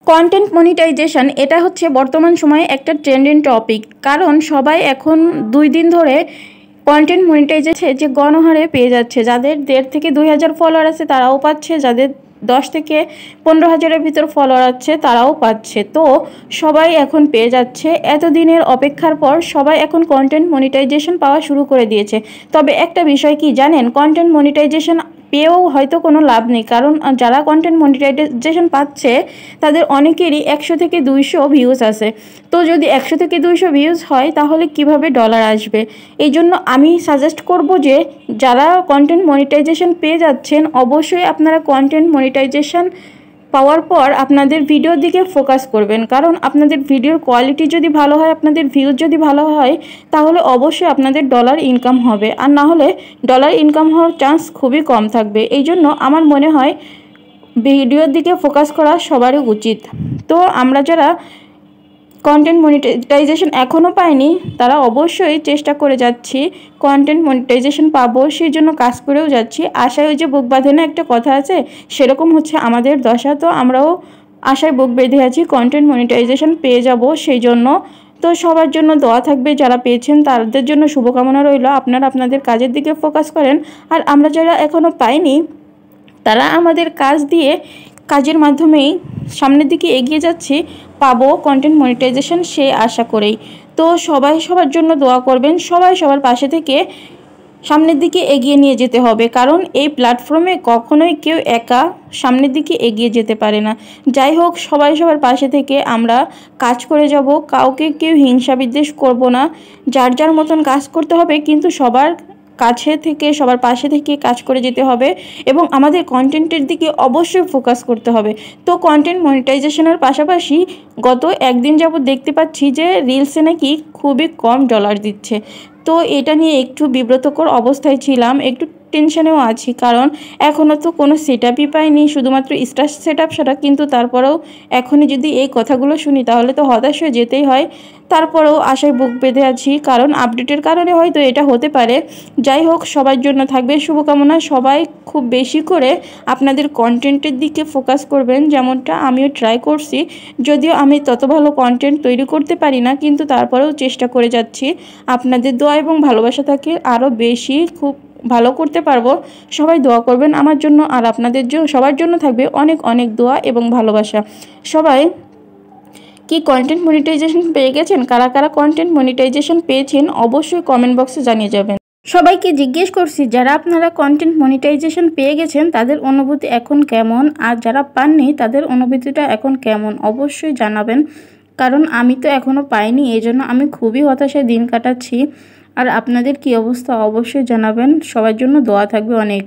Content monetization এটা হচ্ছে বর্তমান সময়ে একটা ট্রেন্ডিং টপিক, কারণ সবাই এখন 2 দিন ধরে কন্টেন্ট মনিটাইজেশন যে গণহারে পেয়ে যাচ্ছে। যাদের 1.5 থেকে 2,000 ফলোয়ার আছে তারাও পাচ্ছে, যাদের 10 থেকে 15,000-এর ভিতর ফলোয়ার আছে তারাও পাচ্ছে। তো সবাই এখন পেয়ে যাচ্ছে। এতদিনের অপেক্ষার পর সবাই এখন কন্টেন্ট মনিটাইজেশন পাওয়া শুরু করে দিয়েছে। তবে একটা বিষয় কি জানেন, কন্টেন্ট মনিটাইজেশন পেয়েও হয়তো কোনো লাভ নেই, কারণ যারা কন্টেন্ট মনিটাইজেশন পাচ্ছে তাদের অনেকেরই 100 থেকে 200 ভিউজ আছে। তো যদি 100 থেকে 200 ভিউজ হয় তাহলে কিভাবে ডলার আসবে? এই জন্য আমি সাজেস্ট করব যে যারা কন্টেন্ট মনিটাইজেশন পেয়ে যাচ্ছেন অবশ্যই আপনারা কন্টেন্ট মনিটাইজেশন পাওয়ার পর আপনাদের ভিডিওর দিকে ফোকাস করবেন, কারণ আপনাদের ভিডিওর কোয়ালিটি যদি ভালো হয়, আপনাদের ভিউজ যদি ভালো হয়, তাহলে অবশ্যই আপনাদের ডলার ইনকাম হবে। আর না হলে ডলার ইনকাম হওয়ার চান্স খুবই কম থাকবে। এই জন্য আমার মনে হয় ভিডিওর দিকে ফোকাস করা সবারই উচিত। তো আমরা যারা কন্টেন্ট মনিটাইজেশন এখনও পাইনি তারা অবশ্যই চেষ্টা করে যাচ্ছি কন্টেন্ট মনিটাইজেশন পাবো, সেই জন্য কাজ করেও যাচ্ছি। আশায় ওই যে বুক বাঁধে না একটা কথা আছে, সেরকম হচ্ছে আমাদের দশা। তো আমরাও আশায় বুক বেঁধে আছি কন্টেন্ট মনিটাইজেশন পেয়ে যাব সেই জন্য। তো সবার জন্য দোয়া থাকবে, যারা পেয়েছেন তাদের জন্য শুভকামনা রইল। আপনারা আপনাদের কাজের দিকে ফোকাস করেন, আর আমরা যারা এখনও পাইনি তারা আমাদের কাজের মাধ্যমেই সামনের দিকে এগিয়ে যাচ্ছি, পাবো কন্টেন্ট মনিটাইজেশন সেই আশা করেই। তো সবাই সবার জন্য দোয়া করবেন, সবাই সবার পাশে থেকে সামনের দিকে এগিয়ে নিয়ে যেতে হবে, কারণ এই প্ল্যাটফর্মে কখনোই কেউ একা সামনের দিকে এগিয়ে যেতে পারে না। যাই হোক, সবাই সবার পাশে থেকে আমরা কাজ করে যাব, কাউকে কেউ হিংসা বিদ্বেষ করব না। যার যার মতন কাজ করতে হবে, কিন্তু সবার পাশে থেকে কাজ করে যেতে হবে এবং আমাদের কন্টেন্টের দিকে অবশ্যই ফোকাস করতে হবে। তো কন্টেন্ট মনিটাইজেশনের পাশাপাশি গত একদিন যাবত দেখতে পাচ্ছি যে রিলসে নাকি খুবই কম ডলার দিচ্ছে। তো এটা নিয়ে একটু বিব্রতকর অবস্থায় ছিলাম, একটু টেনশনেও আছি, কারণ এখনও তো কোনো সেটআপই পাইনি, শুধুমাত্র স্টার সেটআপ ছাড়া। কিন্তু তারপরেও এখনই যদি এই কথাগুলো শুনি তাহলে তো হতাশ হয়ে যেতেই হয়। তারপরেও আশায় বুক বেঁধে আছি, কারণ আপডেটের কারণে হয়তো এটা হতে পারে। যাই হোক, সবার জন্য থাকবে শুভকামনা। সবাই খুব বেশি করে আপনাদের কন্টেন্টের দিকে ফোকাস করবেন, যেমনটা আমিও ট্রাই করছি। যদিও আমি তত ভালো কন্টেন্ট তৈরি করতে পারি না, কিন্তু তারপরেও চেষ্টা করে যাচ্ছি। আপনাদের দোয়া এবং ভালোবাসা থাকে আরও বেশি খুব ভালো করতে পারবো। সবাই দোয়া করবেন আমার জন্য, আর আপনাদের সবার জন্য থাকবে অনেক অনেক দোয়া এবং ভালোবাসা। সবাই কি কন্টেন্ট মনিটাইজেশন পেয়ে গেছেন? কারা কারা কন্টেন্ট মনিটাইজেশন পেয়েছেন অবশ্যই কমেন্ট বক্সে জানিয়ে যাবেন। সবাইকে জিজ্ঞেস করছি, যারা আপনারা কন্টেন্ট মনিটাইজেশন পেয়ে গেছেন তাদের অনুভূতি এখন কেমন, আর যারা পাননি তাদের অনুভূতিটা এখন কেমন অবশ্যই জানাবেন, কারণ আমি তো এখনও পাইনি, এই জন্য আমি খুবই হতাশায় দিন কাটাচ্ছি। আর আপনাদের কি অবস্থা অবশ্যই জানাবেন। সবার জন্য দোয়া থাকবে অনেক।